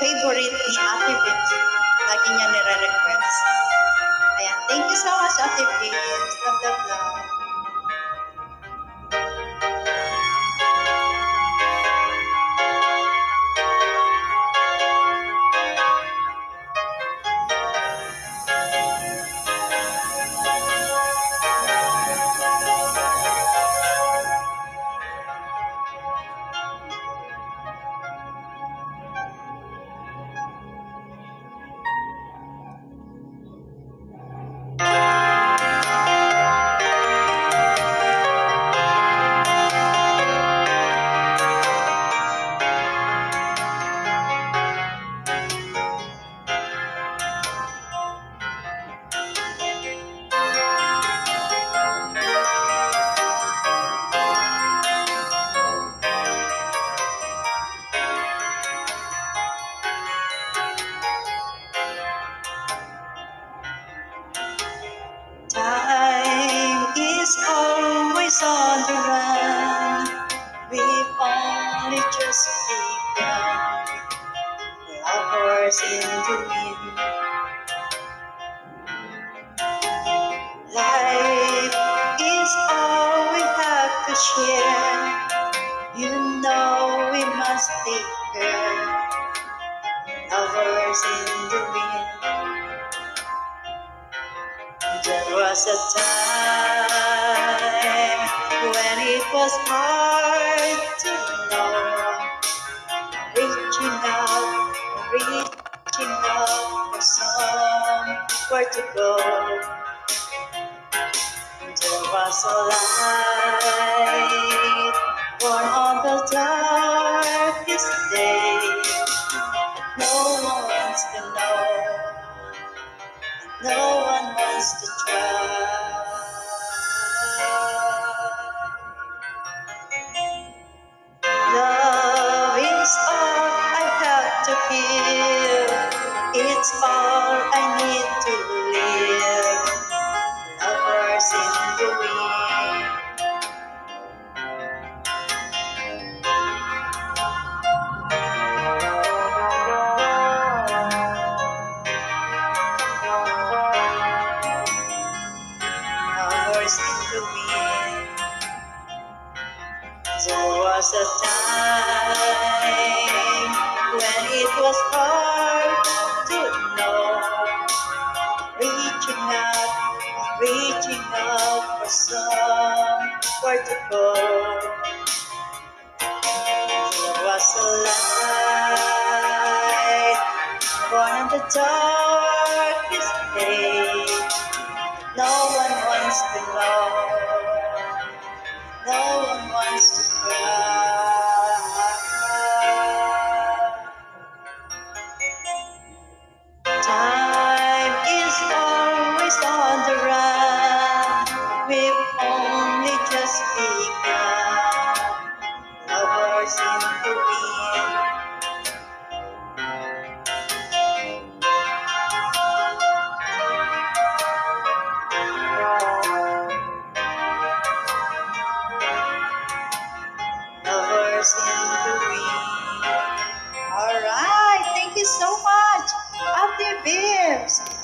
favorite ni Ate Vims. Lagi niya nire-request. Ayan, thank you so much, Ate Vims. Love, love, love. Time is always on the run. We've only just begun. Lovers in the wind. Life is all we have to share. You know we must take care. Lovers in the wind. There was a time when it was hard to know. Reaching out for somewhere to go. There was a light born on the darkest day. No one wants to know. No one wants to try. Love is all I have to give. It's all I need to live. Lovers in the wind. Lovers in the wind. There was a time when it was hard to know. Reaching out for somewhere to go. There was a light born on the darkest day. No one wants to know. No one wants to cry. Time is always on the run. We've only just begun. Lovers in the wind. Lovers in the wind. Alright, thank you so much, Ate Vims.